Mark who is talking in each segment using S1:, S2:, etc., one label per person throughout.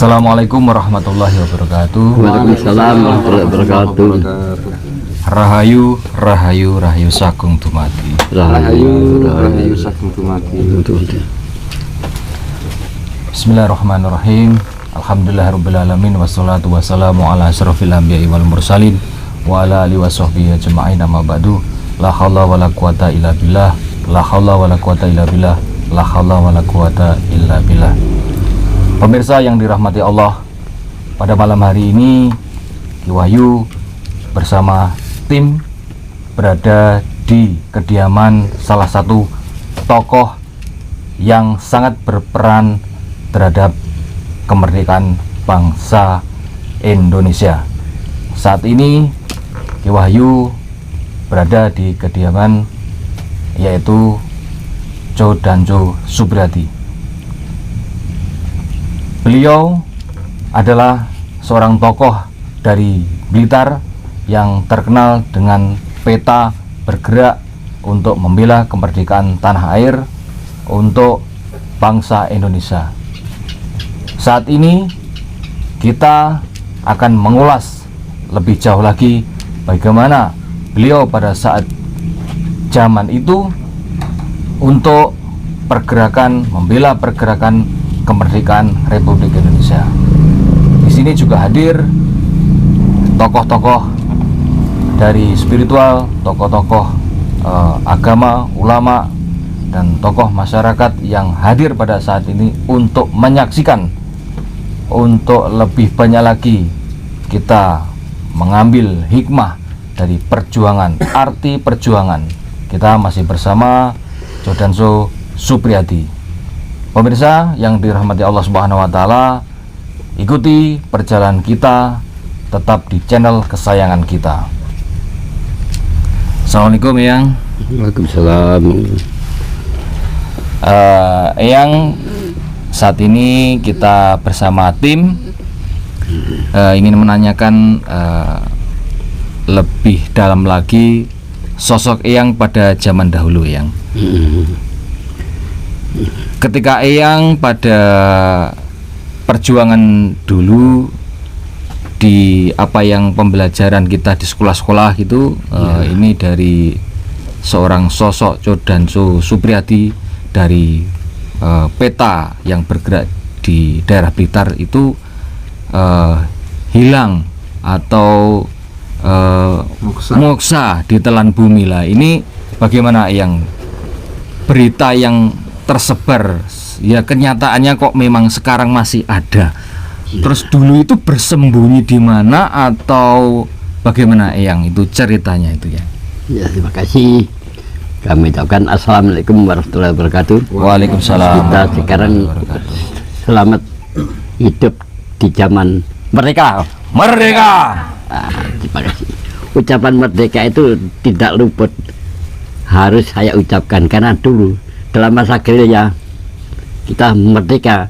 S1: Assalamualaikum warahmatullahi wabarakatuh.
S2: Waalaikumsalam warahmatullahi wabarakatuh.
S1: Rahayu, rahayu, rahayu sagung dumadi.
S2: Rahayu, rahayu sagung dumadi.
S1: Bismillahirrahmanirrahim. Alhamdulillahirabbil alamin wassalatu wassalamu ala asyrofil anbiya'i wal mursalin wa ala alihi washabbihi ajma'in amma ba'du. La haula wala quwata illa billah. La haula wala quwata illa billah. La haula wala quwata illa billah. Pemirsa yang dirahmati Allah, pada malam hari ini Ki Wahyu bersama tim berada di kediaman salah satu tokoh yang sangat berperan terhadap kemerdekaan bangsa Indonesia. Saat ini Ki Wahyu berada di kediaman yaitu Codanjo Supriyadi. Beliau adalah seorang tokoh dari Blitar yang terkenal dengan peta bergerak untuk membela kemerdekaan tanah air untuk bangsa Indonesia. Saat ini kita akan mengulas lebih jauh lagi bagaimana beliau pada saat zaman itu untuk membela pergerakan kemerdekaan Republik Indonesia. Di sini juga hadir tokoh-tokoh dari spiritual, tokoh-tokoh agama, ulama, dan tokoh masyarakat yang hadir pada saat ini untuk menyaksikan, untuk lebih banyak lagi kita mengambil hikmah dari perjuangan, arti perjuangan. Kita masih bersama Codanjo Supriyadi. Pemirsa yang dirahmati Allah Subhanahu wa taala, ikuti perjalanan kita tetap di channel kesayangan kita. Assalamualaikum Eyang.
S2: Waalaikumsalam.
S1: Eyang, saat ini kita bersama tim ingin menanyakan lebih dalam lagi sosok Eyang pada zaman dahulu, Eyang. Ketika Eyang pada perjuangan dulu di apa yang pembelajaran kita di sekolah-sekolah gitu, ini dari seorang sosok Codanjo Supriyadi dari peta yang bergerak di daerah Blitar itu hilang atau moksa ditelan bumi lah. Ini bagaimana Eyang, berita yang tersebar ya, kenyataannya kok memang sekarang masih ada. Terus dulu itu bersembunyi di mana atau bagaimana Eyang itu ceritanya itu ya?
S2: Ya, terima kasih. Kami ucapkan assalamualaikum warahmatullahi wabarakatuh.
S1: Waalaikumsalam.
S2: Kita sekarang selamat hidup di zaman merdeka.
S1: Merdeka.
S2: Terima kasih. Ucapan merdeka itu tidak luput harus saya ucapkan, karena dulu dalam masa gerilya kita merdeka.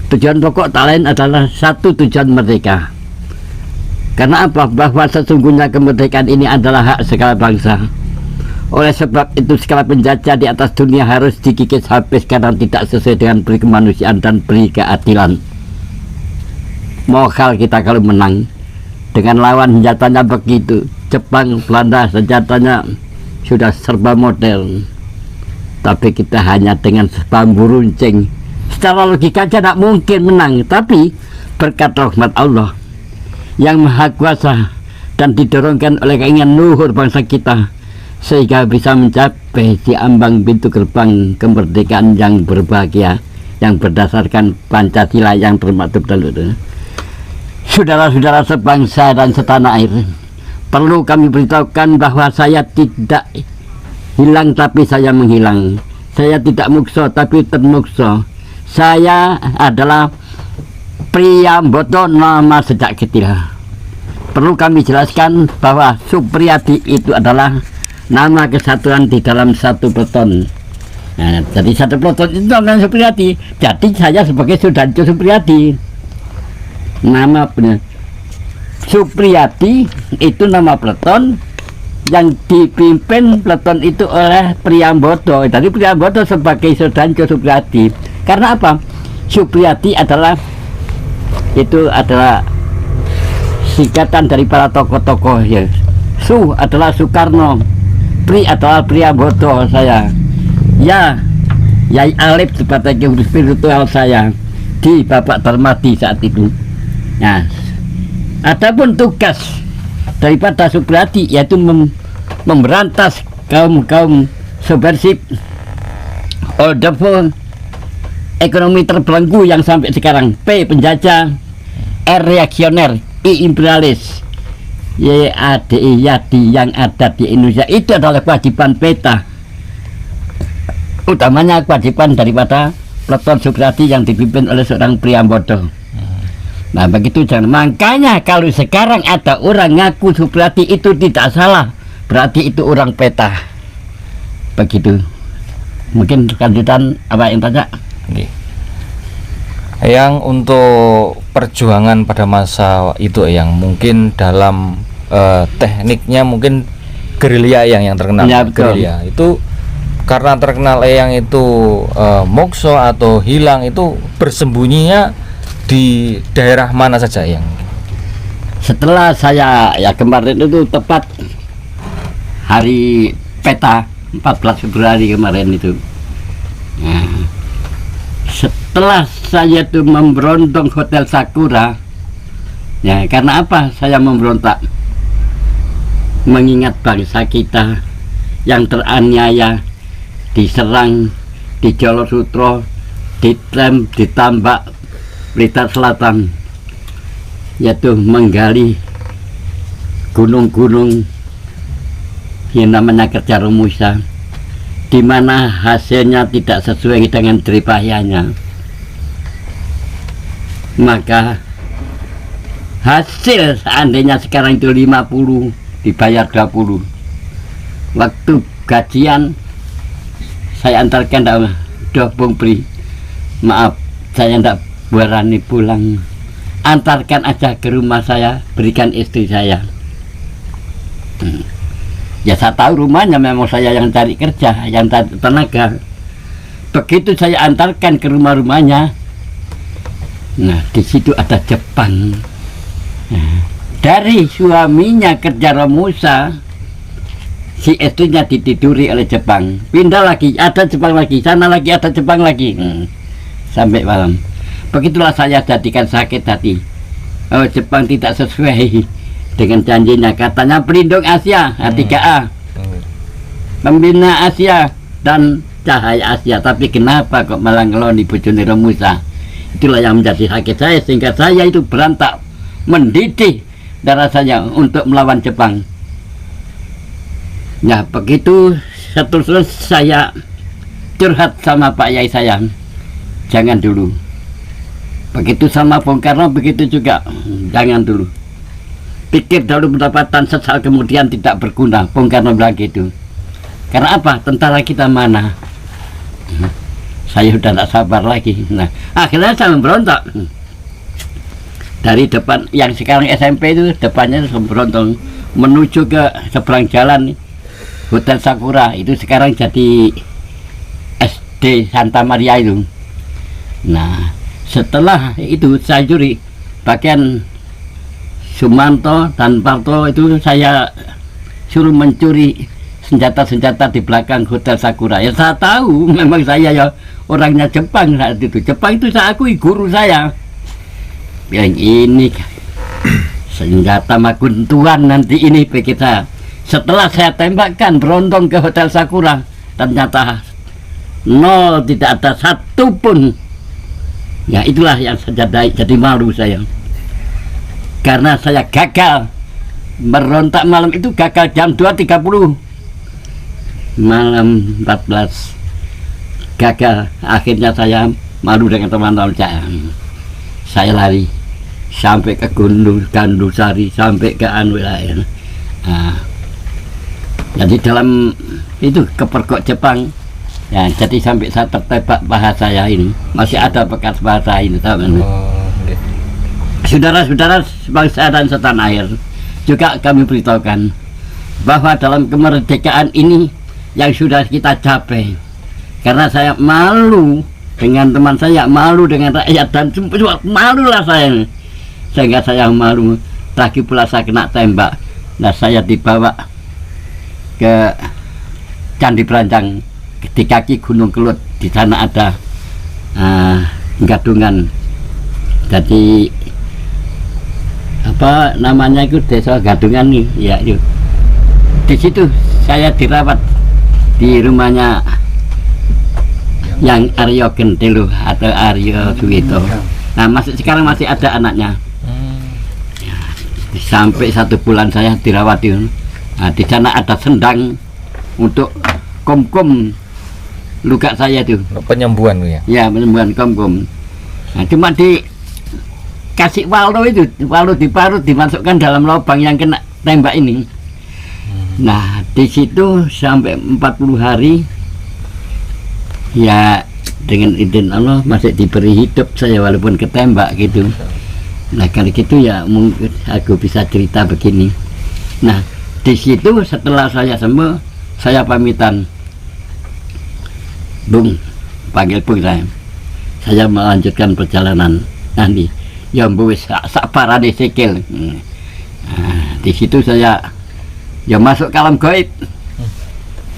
S2: Tujuan pokok tak lain adalah satu tujuan merdeka. Karena apa? Bahwa sesungguhnya kemerdekaan ini adalah hak segala bangsa. Oleh sebab itu segala penjajah di atas dunia harus dikikis habis karena tidak sesuai dengan peri kemanusiaan dan peri keadilan. Mohal kita kalau menang dengan lawan senjatanya begitu. Jepang, Belanda senjatanya sudah serba modern, tapi kita hanya dengan bambu runcing. Secara logika aja tidak mungkin menang, tapi berkat rahmat Allah yang maha kuasa dan didorongkan oleh keinginan luhur bangsa kita, sehingga bisa mencapai di ambang pintu gerbang kemerdekaan yang berbahagia, yang berdasarkan Pancasila yang termaktub dan luhur. Saudara-saudara sebangsa dan setanah air, perlu kami beritahukan bahwa saya tidak hilang tapi saya menghilang. Saya tidak mukso tapi termukso. Saya adalah Priyambodo nama sejak kecil. Perlu kami jelaskan bahwa Supriyadi itu adalah nama kesatuan di dalam satu peleton. Nah, jadi satu peleton itu namanya Supriyadi. Jadi saya sebagai Codanjo Supriyadi. Nama benar Supriyadi itu nama peleton yang dipimpin peleton itu oleh Priyambodo. Jadi Priyambodo sebagai Codanjo Supriyadi. Karena apa? Supriyadi adalah itu adalah singkatan dari para tokoh-tokoh ya. Su adalah Soekarno, Pri adalah Priambodo saya, ya Yai Alif sebagai guru spiritual saya di Bapak Darmadi saat itu. Nah, adapun tugas daripada Supriyadi yaitu memberantas kaum subversif, order ekonomi terbelenggu yang sampai sekarang, P penjajah, R reaksioner, I imperialis, YADI Yadi yang ada di Indonesia. Itu adalah kewajiban peta, utamanya kewajiban daripada Peleton Supriyadi yang dipimpin oleh seorang Priambodo. Nah begitu jangan. Makanya kalau sekarang ada orang ngaku Supriyadi itu tidak salah, berarti itu orang peta. Begitu. Mungkin lanjutan apa yang tanya?
S1: Yang untuk perjuangan pada masa itu yang mungkin dalam tekniknya mungkin gerilya yang terkenal
S2: ya,
S1: gerilya itu karena terkenal yang itu mokso atau hilang itu bersembunyinya di daerah mana saja yang
S2: setelah saya ya kemarin itu tepat hari peta 14 Februari kemarin itu. Nah, setelah saya itu memberondong Hotel Sakura, ya karena apa saya memberontak? Mengingat bangsa kita yang teraniaya, diserang di Jolo Sutro, ditlem, ditambak Blitar Selatan, yaitu menggali gunung-gunung yang namanya kerja rumusa, di mana hasilnya tidak sesuai dengan jeripayanya. Maka hasil seandainya sekarang itu 50 dibayar 20, waktu gajian saya antarkan doh Bung Pri, maaf saya tidak berani pulang, antarkan aja ke rumah saya, berikan istri saya. Ya saya tahu rumahnya memang saya yang cari kerja, yang cari tenaga. Begitu saya antarkan ke rumahnya, nah di situ ada Jepang. Nah, dari suaminya kerja romusa, si istrinya ditiduri oleh Jepang, pindah lagi, ada Jepang lagi, sana lagi ada Jepang lagi, sampai malam. Begitulah saya jadikan sakit hati. Oh, Jepang tidak sesuai dengan janjinya, katanya pelindung Asia, 3A, pembina Asia dan cahaya Asia, tapi kenapa kok malah ngeloni bojone romusa? Itulah yang menjadi sakit saya, sehingga saya itu berantak mendidih darah saya untuk melawan Jepang. Ya begitu seterusnya saya curhat sama Pak Yai saya, jangan dulu. Begitu sama Bung Karno begitu juga, jangan dulu. Pikir dahulu pendapatan, sesal kemudian tidak berguna. Bung Karno bilang gitu. Karena apa? Tentara kita mana? Saya sudah tak sabar lagi. Nah akhirnya saya memberontak. Dari depan yang sekarang SMP itu depannya berontong menuju ke seberang jalan Hotel Sakura, itu sekarang jadi SD Santa Maria itu. Nah setelah itu saya curi bagian Sumanto dan Parto, itu saya suruh mencuri senjata-senjata di belakang Hotel Sakura. Ya saya tahu memang saya ya orangnya Jepang saat itu. Jepang itu saya akui guru saya. Yang ini senjata maguntuan nanti ini pikir saya. Setelah saya tembakkan berondong ke Hotel Sakura, ternyata nol, tidak ada satu pun. Ya itulah yang jadi malu saya, karena saya gagal merontak malam itu, gagal jam 2.30 malam 14, gagal. Akhirnya saya malu dengan teman-teman saya lari sampai ke Gandusari, sampai ke wilayah. Nah, jadi dalam itu kepergok Jepang ya, jadi sampai saya tertembak bahasa saya ini masih ada bekas bahasa ini, Saudara-saudara sebangsa dan setanah air, juga kami beritahukan bahwa dalam kemerdekaan ini yang sudah kita capai, karena saya malu dengan teman saya, malu dengan rakyat, dan semua malulah saya. sehingga saya malu. Lagi pula saya kena tembak. Nah, saya dibawa ke Candi Branjang di kaki Gunung Kelut. Di sana ada gadungan. Jadi apa namanya itu, desa gadungan nih ya itu. Di situ saya dirawat di rumahnya yang Aryo Gentelu atau Aryo Suwito. Nah, sekarang masih ada anaknya. Ya, sampai 1 bulan saya dirawat itu. Nah, di sana ada sendang untuk kom-kom luka saya itu.
S1: Penyembuhan ya?
S2: Ya, penyembuhan kom-kom. Nah, cuma dikasih waldo itu, waldo diparut, dimasukkan dalam lubang yang kena tembak ini. Nah, di situ sampai 40 hari ya, dengan izin Allah masih diberi hidup saya walaupun ketembak gitu. Nah, kali gitu ya mungkin aku bisa cerita begini. Nah, di situ setelah saya sembuh, saya pamitan, Bung, panggil Bung saya melanjutkan perjalanan nanti. Ya wis sak parane sikil. Nah, di situ saya ya masuk ke alam gaib.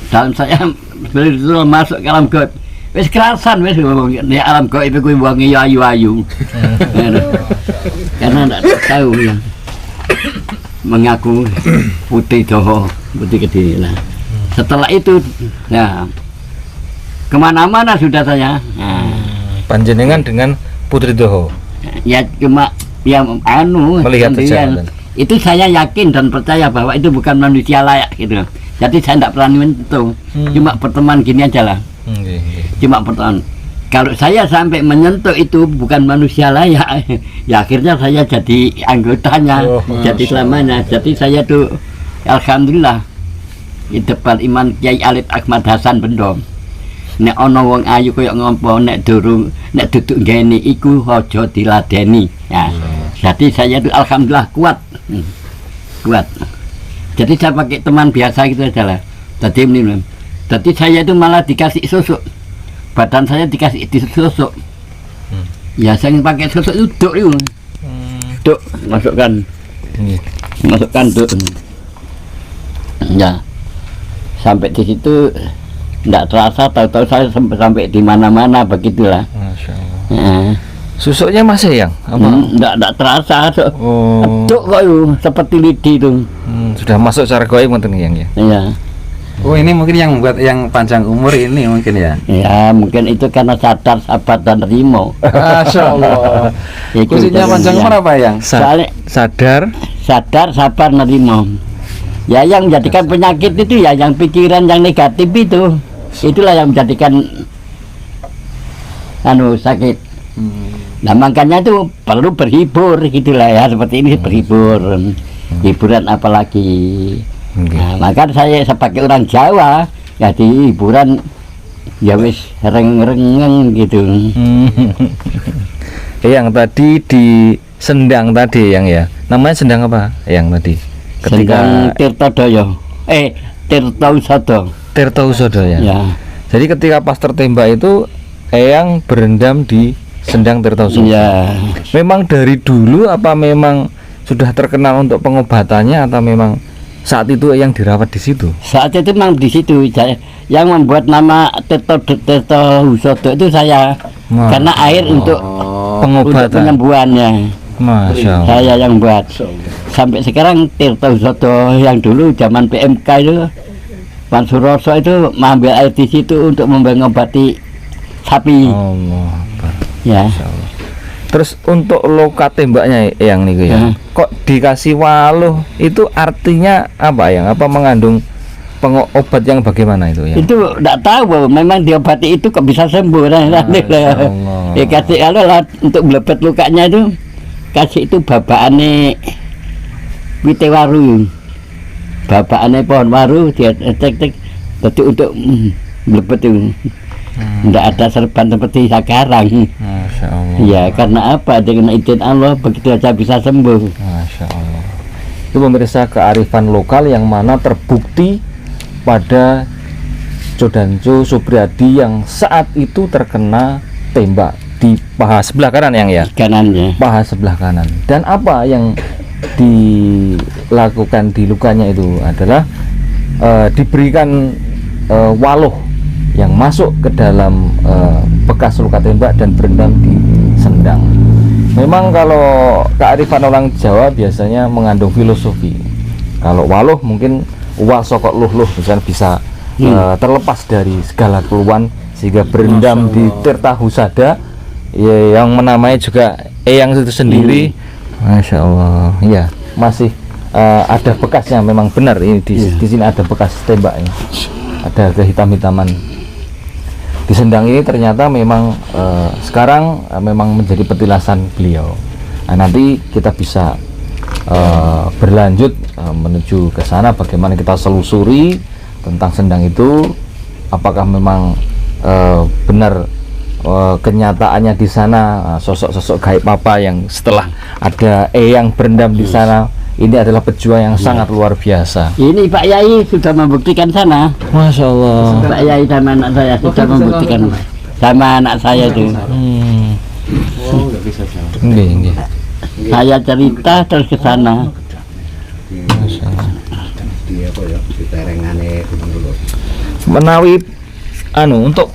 S2: Dalam saya betul masuk ke alam gaib. Wis kerasan wis di alam gaib kuwi wong ayu-ayu. Karena tidak tahu ya. Mengaku putih doho, putih gede lah. Setelah itu ya kemana-mana sudah saya. Nah,
S1: Panjenengan dengan Putri Doho?
S2: Ya cuma ya
S1: Melihat
S2: sendirian.
S1: saja.
S2: Itu saya yakin dan percaya bahwa itu bukan manusia layak gitu. Jadi saya tidak berani menyentuh. Cuma berteman gini aja lah. Cuma berteman. Kalau saya sampai menyentuh itu bukan manusia layak, ya akhirnya saya jadi anggotanya, jadi selamanya. Jadi saya tuh alhamdulillah di depan Iman Kiai Alit Ahmad Hasan Bendo. Nek ana wong ayu kaya ngompo, nek durung nek duduk ngene iku aja diladeni. Ya. Jadi saya itu alhamdulillah kuat. Kuat. Jadi saya pakai teman biasa gitu aja lah. Jadi ini. Jadi saya itu malah dikasih susuk. Badan saya dikasih disusuk. Ya saya pakai susuk itu duk itu. Duk masukkan. Masukkan duk. Ya. Sampai di situ tidak terasa, tahu-tahu saya sampai di mana-mana begitulah.
S1: Masya Allah. Susuknya masih yang?
S2: Tidak terasa. Duk kok itu, seperti lidi itu.
S1: Sudah masuk secara gaib mungkin yang ya?
S2: Iya.
S3: Oh, ini mungkin yang buat yang panjang umur ini mungkin ya?
S2: Ya mungkin itu karena sadar, sabar dan rimo.
S3: Masya Allah. Khususnya panjang umur apa yang?
S1: Sadar,
S2: sabar, nerimo. Ya yang menjadikan penyakit itu ya yang pikiran yang negatif itu. Itulah yang menjadikan sakit. Nah makanya itu perlu berhibur gitulah ya, seperti ini berhibur. Hiburan apalagi. Nah, maka saya sebagai orang Jawa jadi hiburan ya wis reng-rengeng gitu.
S1: Yang tadi di sendang tadi yang ya, namanya sendang apa yang tadi?
S2: Sendang Tirtodoyo,
S1: Tirtausodo ya. Jadi ketika pas tertembak itu Eyang berendam di sendang Tirtausodo.
S2: Iya.
S1: Memang dari dulu apa memang sudah terkenal untuk pengobatannya atau memang saat itu Eyang dirawat di situ?
S2: Saat itu memang di situ. Yang membuat nama Tirtausodo itu saya. Karena air untuk
S1: pengobatan,
S2: penyembuhannya.
S1: Masya Allah.
S2: Saya yang buat. Sampai sekarang Tirtausodo yang dulu zaman PMK itu Pan Suroso itu mengambil air di situ untuk mengobati sapi.
S1: Allah.
S2: Ya.
S1: Terus untuk luka tembaknya yang nih ya, kok dikasih waluh itu artinya apa ya? Apa mengandung obat yang bagaimana itu ya?
S2: Itu tidak tahu, memang diobati itu kok bisa sembuh. Ya kasih kalau untuk melebet lukanya itu kasih itu babakane wite waru, babakane pohon waru dia cek jadi untuk melebet itu. Tidak ada serban seperti sekarang.
S1: Masya Allah.
S2: Ya karena apa? Dengan izin Allah begitu saja bisa sembuh.
S1: Masya Allah. Itu pemirsa kearifan lokal yang mana terbukti pada Codanco Supriyadi yang saat itu terkena tembak di paha sebelah kanan yang ya.
S2: Kanannya.
S1: Paha sebelah kanan. Dan apa yang dilakukan di lukanya itu adalah diberikan waluh yang masuk ke dalam bekas luka tembak dan berendam di sendang. Memang kalau kearifan orang Jawa biasanya mengandung filosofi. Kalau waluh mungkin wal sokok luh misalnya bisa terlepas dari segala keluhan sehingga berendam di tirta husada ya, yang menamai juga eyang itu sendiri. Masya Allah, ya masih ada bekasnya, memang benar ini di sini ada bekas tembaknya, ada kehitam-hitaman di sendang ini. Ternyata memang sekarang memang menjadi petilasan beliau. Nah, nanti kita bisa berlanjut menuju ke sana, bagaimana kita selusuri tentang sendang itu, apakah memang benar kenyataannya di sana sosok-sosok gaib apa yang setelah ada eyang berendam di sana. Ini adalah pejuang yang sangat luar biasa.
S2: Ini Pak Yai sudah membuktikan sana.
S1: Masya Allah.
S2: Pak Yai sama anak saya sudah membuktikan sama anak saya itu.
S1: Nggih.
S2: Saya cerita terus ke sana.
S1: Masya Allah.
S4: Dia apa ya di terengane Gunung Kelut.
S1: Menawi untuk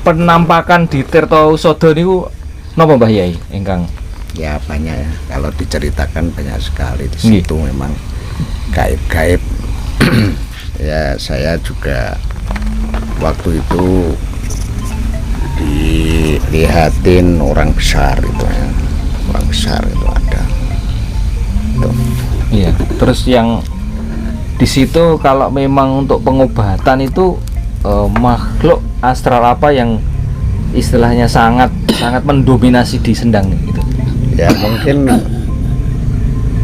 S1: penampakan di Tirta Husada niku napa Mbah Yai ingkang?
S4: Ya banyak ya, kalau diceritakan banyak sekali di
S1: Nggih.
S4: situ memang gaib-gaib. Ya saya juga waktu itu dilihatin orang besar itu ya, orang besar itu ada. Tuh.
S1: Iya. Terus yang di situ kalau memang untuk pengobatan itu makhluk astral apa yang istilahnya sangat mendominasi di sendang gitu?
S4: Ya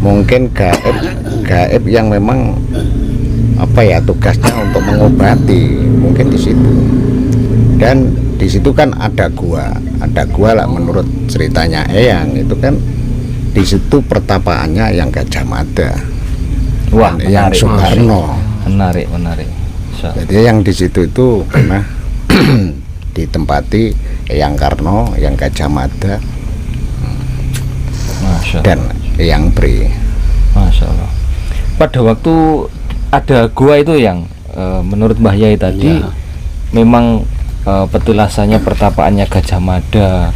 S4: mungkin gaib yang memang apa ya tugasnya untuk mengobati, mungkin di situ. Dan di situ kan ada gua lah, menurut ceritanya Eyang itu kan di situ pertapaannya yang Gajah Mada.
S1: Wah,
S4: yang
S1: menarik.
S4: Soekarno.
S1: Menarik.
S4: Jadi yang di situ itu pernah ditempati Eyang Karno, yang Gajah Mada,
S1: Masya Allah.
S4: dan Eyang Pri.
S1: Masya Allah. Pada waktu ada gua itu yang menurut Mbah Yai tadi memang petilasannya pertapaannya Gajah Mada,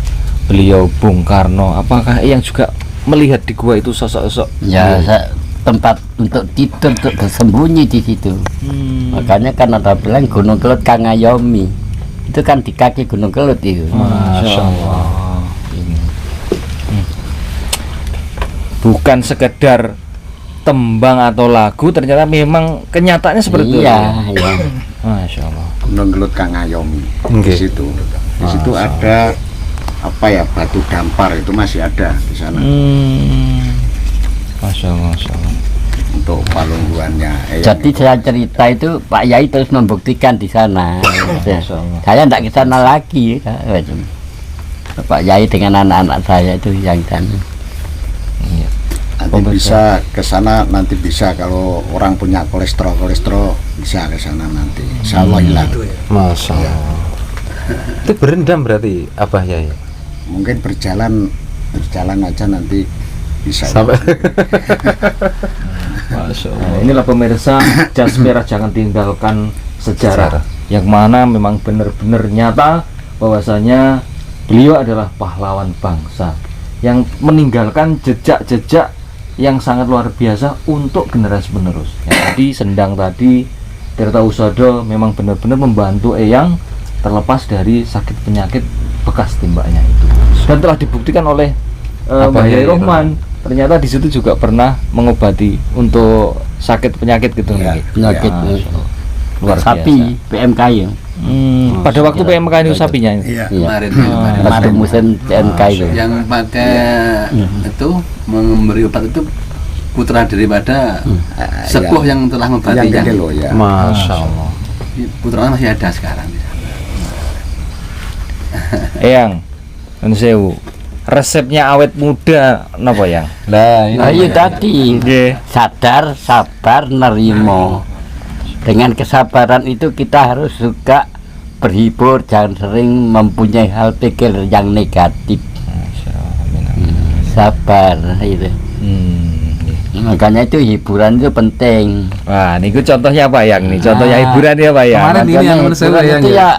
S1: beliau Bung Karno. Apakah yang juga melihat di gua itu sosok-sosok?
S2: Ya, tempat untuk tidur, untuk bersembunyi di situ. Makanya kan ada bilang Gunung Kelut Kangayomi. Itu kan di kaki Gunung Kelut itu.
S1: Masya Allah. Bukan sekedar tembang atau lagu, ternyata memang kenyataannya seperti itu.
S2: Iya.
S1: Masya Allah.
S4: Gunung Kelut Kangayomi.
S1: Oke.
S4: Di situ ada apa ya, batu dampar itu masih ada di sana.
S1: Masya Allah.
S4: Untuk palungguannya Eyang.
S2: Jadi saya cerita itu Pak Yai terus membuktikan di sana.
S1: Masya Allah.
S2: Saya tidak ke sana lagi. Pak Yai dengan anak-anak saya itu yang sana.
S1: Iya.
S4: Nanti bisa ke sana, nanti bisa kalau orang punya kolesterol bisa ke sana nanti. Insya Allah hilang.
S3: Masya Allah. Itu berendam berarti Abah Yai?
S4: Mungkin berjalan aja nanti bisa.
S3: Sampai
S1: Masya Allah. Inilah pemirsa Jas Merah Jangan Tinggalkan Sejarah, yang mana memang benar-benar nyata bahwasanya beliau adalah pahlawan bangsa yang meninggalkan jejak-jejak yang sangat luar biasa untuk generasi penerus. Yang tadi sendang tadi Tirta Husada memang benar-benar membantu Eyang terlepas dari sakit penyakit bekas tembaknya itu, dan telah dibuktikan oleh Mbah Yai Rohman. Ternyata di situ juga pernah mengobati untuk sakit penyakit gitu.
S4: Ya,
S2: Penyakit
S1: Luar
S2: sapi
S1: biasa.
S2: PMK ya.
S1: Pada waktu PMK itu sapinya ini.
S4: Iya.
S5: Kemarin
S2: Waktu musim PMK itu.
S5: yang pakai itu memberi obat itu putra daripada sepuh yang telah
S4: Yang
S5: mengobatinya.
S4: gede loh ya.
S3: Masya Allah.
S5: Putranya masih ada sekarang di sana.
S1: Eyang, nun sewu. Resepnya awet muda napa yang?
S2: Nah, iya tadi
S1: Nggih.
S2: sadar, sabar, nerimo. Dengan kesabaran itu kita harus juga berhibur, jangan sering mempunyai hal pikir yang negatif.
S3: Masya Allah. Amin, amin.
S2: Sabar itu.
S3: Nggih.
S2: Makanya itu hiburan itu penting.
S3: Wah, niku contohnya apa yang nih? Contohnya hiburan ya Pak ya.
S5: Kemarin ini
S2: Makanya
S5: yang menurut saya
S2: hiburan
S5: yang
S2: itu ya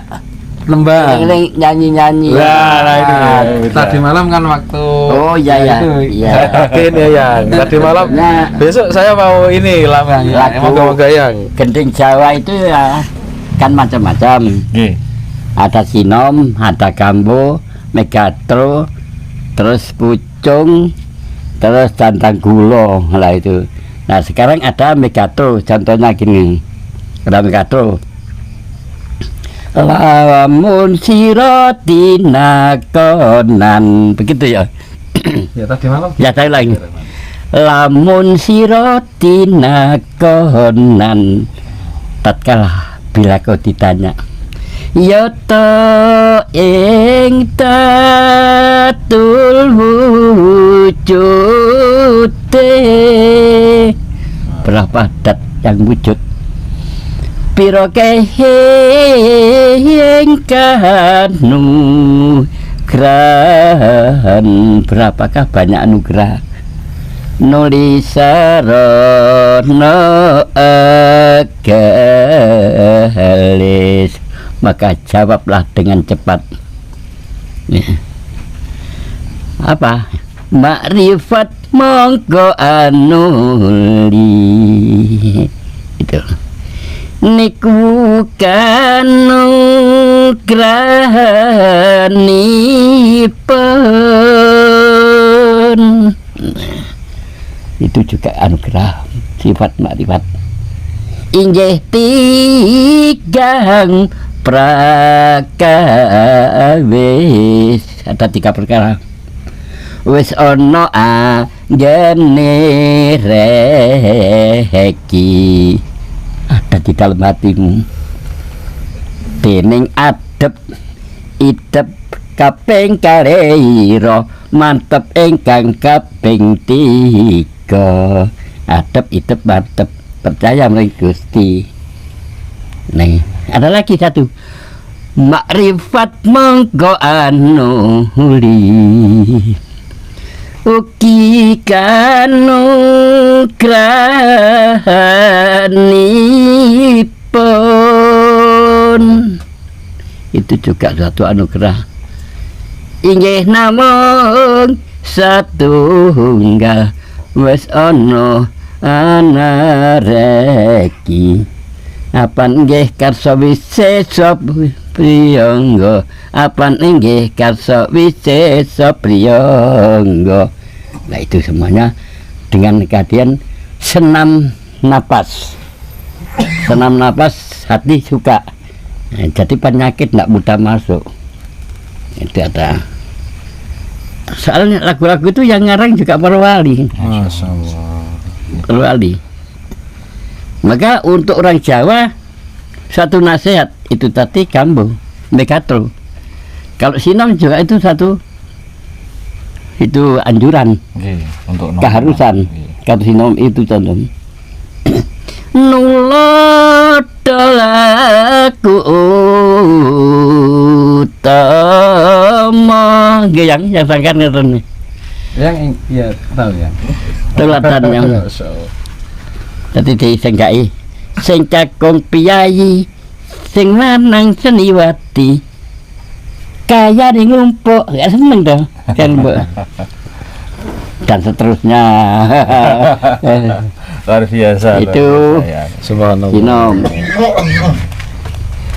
S5: lembang.
S2: nyanyi-nyanyi.
S3: Wah, nah itu ya.
S5: Tadi malam kan waktu
S2: Oh iya ya.
S5: itu,
S2: Iya.
S3: Yakin ya yang. Tadi malam.
S2: Nah,
S3: Besok saya mau ini lama.
S2: Lagu.
S3: Moga-moga yang.
S2: gending Jawa itu ya kan macam-macam.
S3: Nggih.
S2: Ada sinom, ada gambo, megatro, terus pucung, terus jantang gulo lah itu. Nah sekarang ada megatro, contohnya gini, ada megatro. Lamun sirotina konan, begitu ya.
S5: ya tadi malam
S2: Ya saya lagi. Lamun sirotina konan, tatkala bila kau ditanya, ya to ing tatul wujude, berapa dat yang wujud? Piro kehingkanu grahan, berapakah banyak anugerah? Nulisarono agalis, maka jawablah dengan cepat. Apa? Makrifat monggo anuli. Itu niku kanugrahanipun. Itu juga anugerah sifat makrifat. Inggih tigang prakawis, ada 3 perkara. Wis ana anggene reki, ada di dalam hatimu. Dening adep idep kaping kalira, mantep ingkang kaping 3. Adep idep mantep, percaya mring Gusti. Nih, ada lagi satu. Makrifat monggo anuli, ugi kanugrahanipun. Itu juga suatu anugerah. Inggih namung satunggal, wis ana anareki. Apan nggih karsa wisesa priyangga, apan inggih karsa wisesa priyangga. Nah itu semuanya dengan kehadiran senam napas. Senam napas hati suka. Nah, jadi penyakit tidak mudah masuk. Itu ada. Soalnya lagu-lagu itu yang ngarang juga para wali.
S3: Masya Allah.
S2: Para wali. Maka untuk orang Jawa satu nasihat itu tadi gambo, megatro. Kalau sinom juga itu satu, itu anjuran,
S3: Nggih, untuk nom.
S2: keharusan.
S3: Nggih.
S2: Kalau sinom itu contoh. Nulodolaku utama, yang sangkan ngeten.
S5: yang ya tahu ya.
S2: Tuladan yang
S3: Masya Allah.
S2: dadi disenggai sing cakung piyayi, sing lanang seniwati, kaya di ngumpuk, gak seneng dong kan Bu. Dan seterusnya.
S3: Luar biasa.
S2: Itu.
S3: Subhanallah.
S2: Sinom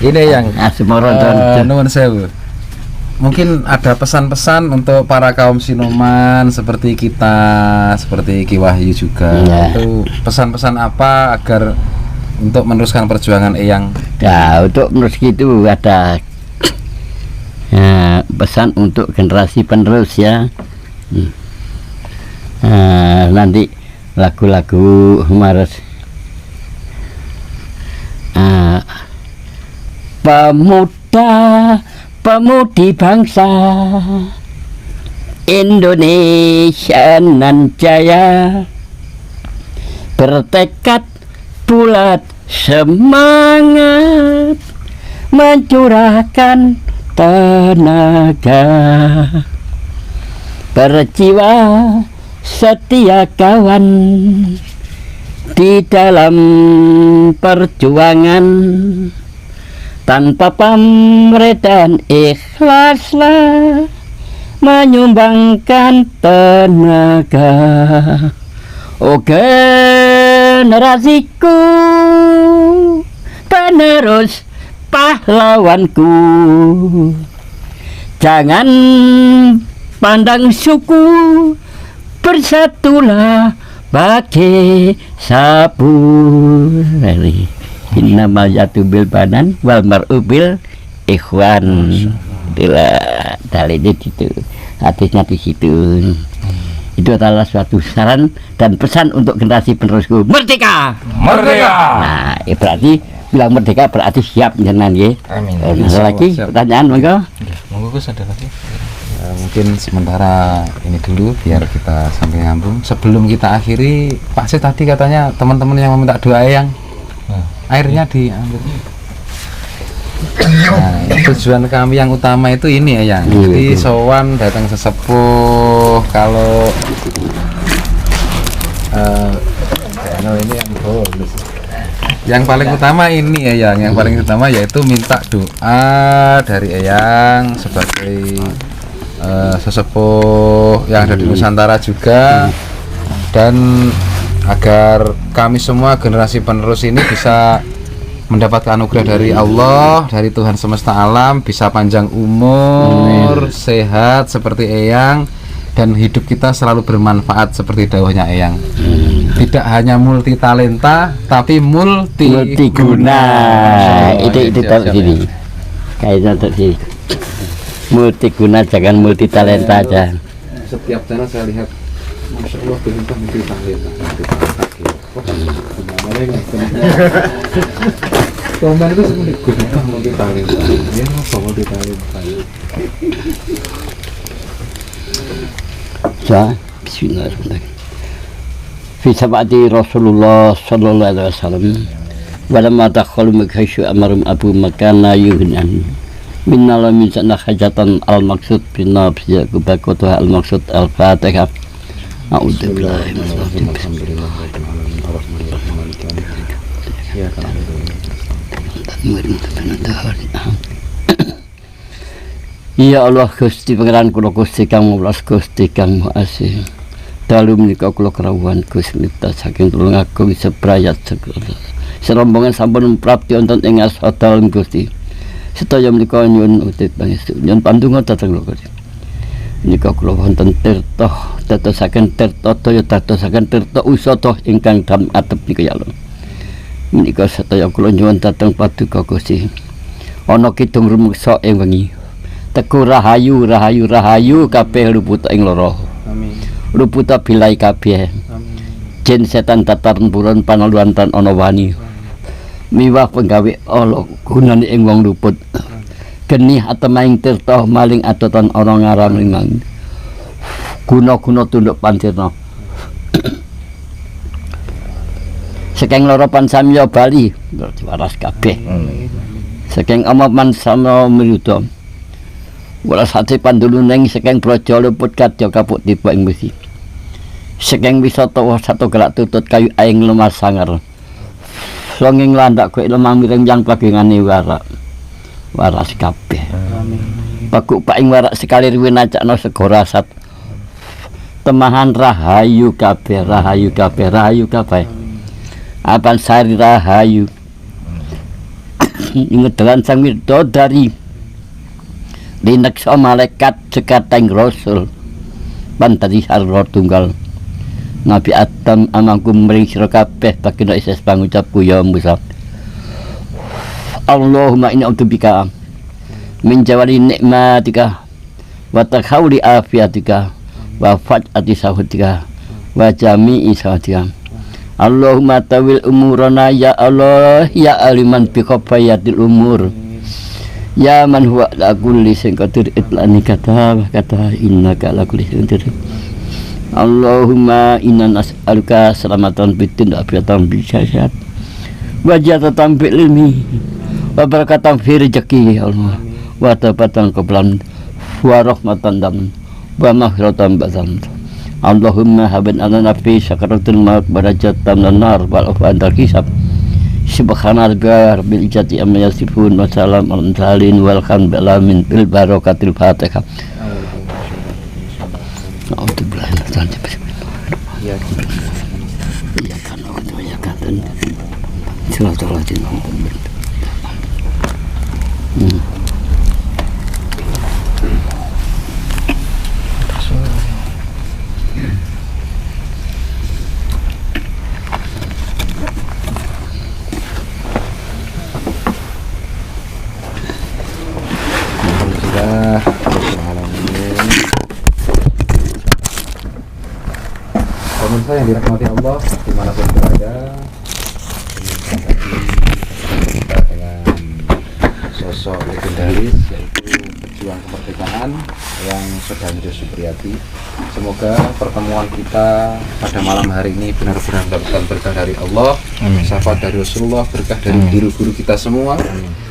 S3: Ini yang
S2: asmorodon.
S5: Nuwun sewu. Mungkin ada pesan-pesan untuk para kaum sinoman seperti kita, seperti Ki Wahyu juga.
S2: Iya.
S5: Itu pesan-pesan apa agar untuk meneruskan perjuangan Eyang?
S2: Nah, untuk menurut itu ada pesan untuk generasi penerus ya. Nanti lagu-lagu Maret pemudi bangsa Indonesia nan jaya, bertekad bulat semangat mencurahkan tenaga, berjiwa setia kawan di dalam perjuangan, tanpa pamrih dan ikhlaslah menyumbangkan tenaga. Oh generasiku, penerus pahlawanku, jangan pandang suku, bersatulah bagai sabun. Innamal yatubil banan wal mar'ubil ikhwan. Itulah dalilnya itu, hadisnya di situ. Itu adalah suatu saran dan pesan untuk generasi penerusku. Merdeka!
S1: Merdeka!
S2: Nah, berarti bilang merdeka berarti siap jangan ya.
S1: Amin.
S2: Ada lagi
S5: Siap.
S2: pertanyaan monggo?
S1: Monggo Gus, ada lagi?
S5: Mungkin sementara ini dulu biar kita sampai nyambung. Sebelum kita akhiri, Pak Sid tadi katanya teman-teman yang meminta doa yang airnya diambil. Nah, tujuan kami yang utama itu ini ya, yang jadi sowan datang sesepuh kalau ini yang bonus. Yang paling utama ini ya, yang paling utama yaitu minta doa dari Eyang sebagai sesepuh yang ada di Nusantara juga, dan agar kami semua generasi penerus ini bisa mendapatkan anugerah dari Allah, dari Tuhan semesta alam, bisa panjang umur, sehat seperti Eyang, dan hidup kita selalu bermanfaat seperti dawuhnya Eyang. Tidak hanya multi talenta, tapi multiguna.
S2: Itu taruh sini. Kayaknya taruh sini. Multiguna, jangan multi talenta aja.
S5: Setiap channel saya lihat, Masya Allah, berintah multi talenta. Komen itu seperti guna multi talenta. Ya, apa multi talenta?
S2: Bismillahirrahmanirrahim. Fi sabati Rasulullah sallallahu alaihi wasallam walamma takhalu makaishu amarum abu makana yuhnan minnal min sana hajatan al maksud binna biya kubakotu al maksud al fatihah. A'udzubillahi Ya Allah, Gusti Pangeran kula Gusti kang welas Gusti kang Maha dalu menika kula kerawuhan Gusti mipta saking tulung agung sebrayat segala serombongan sampun prapti wonten ing asal Gusti sedaya menika nyuwun utit pangestu nyuwun pandonga dhateng kula Gusti menika kula wonten tirta dadosaken tirta daya dadosaken tirta usata ingkang dalem atep nika ya Allah menika sedaya kula nyuwun dhateng paduka Gusti ana kidung rumeksa ing wengi teku rahayu rahayu rahayu kabeh luput ing lara
S5: Amin.
S2: luputa bilai kabeh jin setan tataran buron panaluan tan ana wani miwah penggawe ala gunane ing wong luput geni atemaing tirta maling adotan ana ngaram ing guna-guna tunduk pancirna saking loro pansamya bali waras kabeh saking amaman sama miruda walas hati panduluneng saking praja luput kadya kapuk tiba ing besi saking wisata satu gelak tutut kayu aing lemah sangar songing landak kowe lemah miring yang pagingane waras kabeh pakuk paing warak sekali riwe nacakno segara sat temahan rahayu kabeh rahayu kabeh rahayu kabeh apan sari rahayu ingedalan sang widodari dineksa malaikat sekateng rasul pantari sarwa tunggal Nabi Adam amangku mring sira kabeh baginda Isis pangucapku ya Musa Allahumma inna a'udzubika min jawali nikmatika wa takhawli afiatika wa faj'ati sahutika wa jami'i sahutika Allahumma tawil umurana ya Allah ya aliman bi khafayatil umur ya man huwa la kulli shay'in qadir itlani kata innaka la kulli shay'in qadir Allahumma inna nas'aluka salamatan bitin wa afiatan bil syariat wa jatatan bil ilmi wa barakatan fi rezeki ya Allah, wa tawbatan qablan wa rahmatan dan wa maghfiratan ba'dan. Allahumma habin alana fi sakaratul maut barajatan nar wal afan hisab. Subhana rabbil izzati amma yasifun wa salam alal mursalin walhamdulillahi min bil barakatil fatihah. A'udzubillahi minasyaitonir rajim. Ya kan, ya kan. Silaturahim.
S5: Pemirsa yang dirahmati Allah dimanapun berada, kita dengan sosok legendaris yaitu pejuang kemerdekaan yang Sudanjo Supriyati. Semoga pertemuan kita pada malam hari ini benar-benar mendapatkan berkah dari Allah, syafaat dari Rasulullah, berkah dari guru-guru kita semua,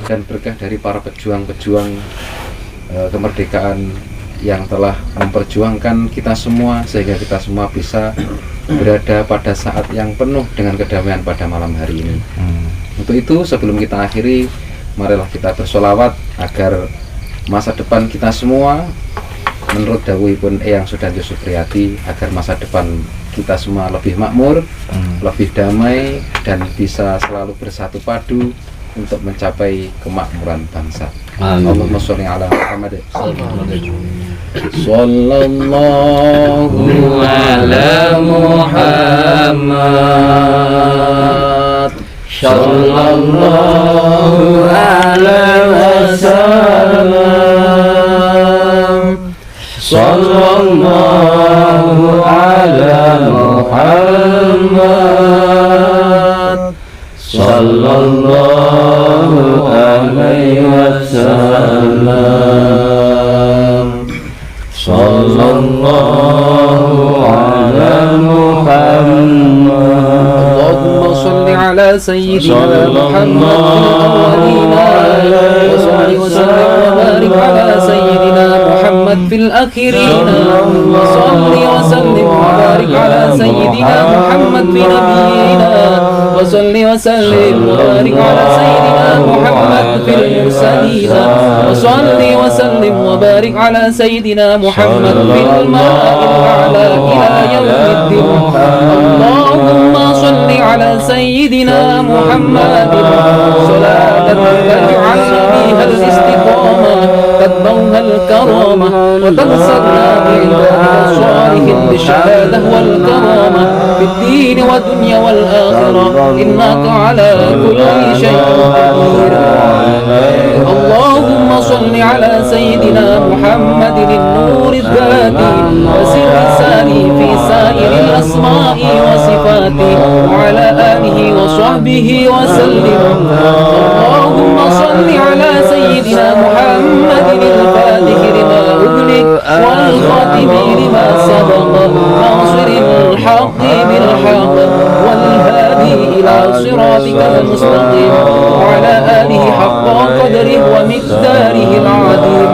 S5: dan berkah dari para pejuang-pejuang kemerdekaan yang telah memperjuangkan kita semua sehingga kita semua bisa berada pada saat yang penuh dengan kedamaian pada malam hari ini. Untuk itu sebelum kita akhiri, marilah kita bersolawat agar masa depan kita semua menurut dawuhipun Eyang Sudanjo Supriyati, agar masa depan kita semua lebih makmur, lebih damai, dan bisa selalu bersatu padu untuk mencapai kemakmuran bangsa. Allahumma sholli ala Muhammad sallallahu ala Muhammad sallallahu alaihi wasallam sallallahu ala Muhammad sallallahu alaihi wasallam sallallahu ala Muhammad. Allahumma shalli ala sayyidina Muhammad fil awwalin wa salli wa sallim wa barik ala sayyidina Muhammad fil akhirin wa salli wa sallim wa barik ala sayyidina Muhammad fil nabiyyin wa salli wa sallim wa barik ala sayyidina Muhammad fil ma'il a'la ila yaumiddin. Allahumma salli ala sayyidina Muhammadin salatan taj'alna biha al-istiqamah تتبوها الكرامة وتنصرنا بعبادك الصالحين بالشهادة والكرامة في الدين والدنيا والآخرة إنك على كل شيء قدير. اللهم صل على سيدنا محمد النور الذاتي وسر الثاني في سائر الأسماء وصفاته وعلى آله وصحبه وسلم. اللهم صل على سيدنا محمد الفاتح لما أغلق والخاتم لما سبق ناصر الحق بالحق والهادي إلى صراطك المستقيم وعلى آله حق قدره ومقداره العظيم.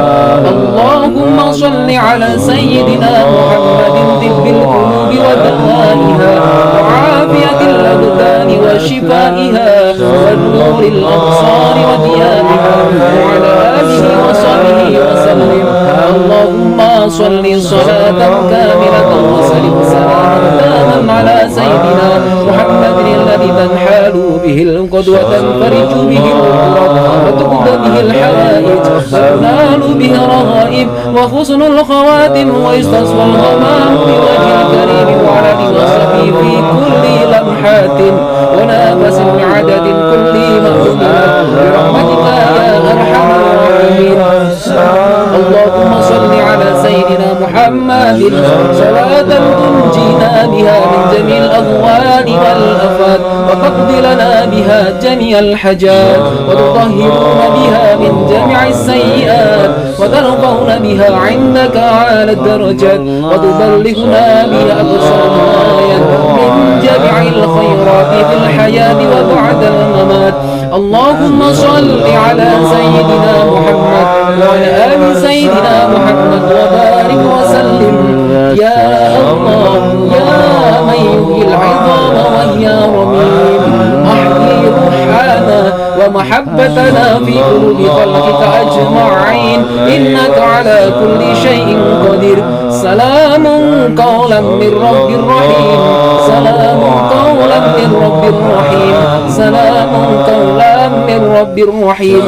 S5: اللهم صل على سيدنا محمد طب القلوب ودوائها وعافية الأبدان وشفائها ونور الأبصار وضيائها وعلى آله وصحبه وسلم. اللهم صل صلاة كاملة وسلم سلاما تاما على سيدنا محمد الذي تنحال به العقد وتنفرج به الكرب وتقضى به الحوائج وتنال به الرغائب وحسن الخواتم ويستصفى الغمام بوجه الكريم وعلى وصحبه في كل لمحات ونفس بعدد كل مخلوق برحمتك يا أرحم الراحمين. اللهم صل على سيدنا محمد صلاة تنجينا بها من جميع الأهوال والآفات
S1: وتقضي لنا بها جميع الحاجات وتطهرون بها من جميع السيئات وترفعون بها عندك على الدرجات وتبلغنا بها أقصى الغايات من جميع الخيرات في الحياة وبعد الممات. اللهم صل على سيدنا محمد وعلى آل سيدنا محمد وبارك وسلم يا الله يا من يحيي العظام وهي رميم أحيي روحنا ومحبتنا في قلوب خلقك أجمعين إنك على كل شيء قدير. سلام قولا من رب رحيم سلام قولا من رب رحيم سلام قولا من رب رحيم.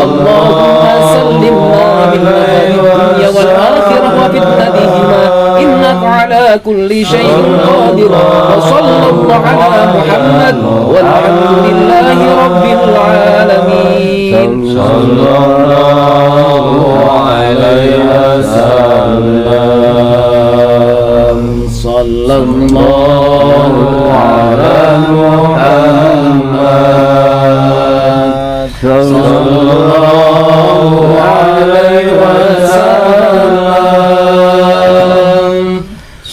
S1: اللهم سلمنا من الدنيا والآخرة وفتنتهما إنك على كل شيء قادر. وصلى الله على محمد والحمد لله رب العالمين. صلى الله عليه وسلم. صلى الله على محمد صلى الله عليه وسلم.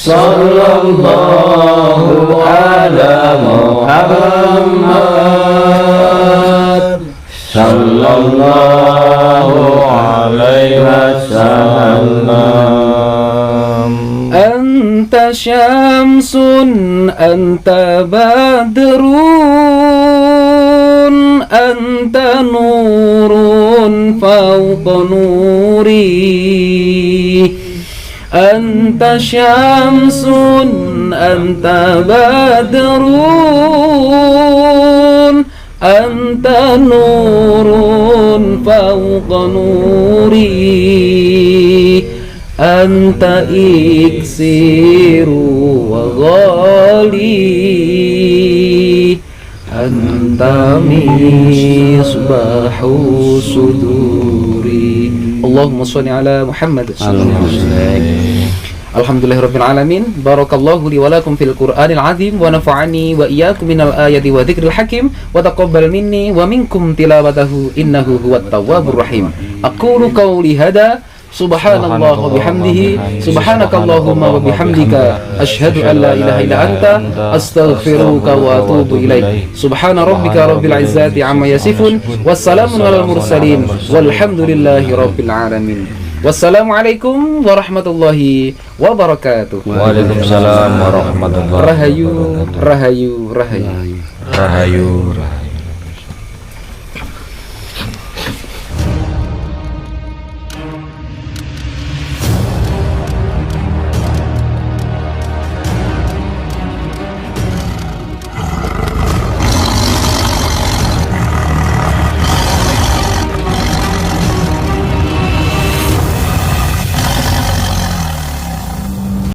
S1: صلى الله على محمد صلى الله عليه وسلم. أنت شمس أنت بدر أنت نور فوق نوري. أنت شمس أنت بدر أنت نور فوق نوري. أنت إكسير وغالي أنت مصباح صدوري. اللهم صل على محمد. Alhamdulillahirrabbilalamin. Barakallahu li walakum fil Qur'anil azim wa nafa'ani wa iyyakum minal ayati wa dzikril hakim wa taqabbal minni wa minkum tilawatahu innahu huwat tawwabur rahim. Aqulu qawli hada subhanallah wa bihamdihi subhanakallahumma wa bihamdika asyhadu an la ilaha illa anta astaghfiruka wa atubu ilaik. Subhana rabbika rabbil izzati amma yasifun wassalamun alal mursalin walhamdulillahi rabbil alamin. Wassalamualaikum warahmatullahi wabarakatuh.
S3: Waalaikumsalam warahmatullahi wabarakatuh.
S1: Rahayu, rahayu, rahayu.
S3: Rahayu.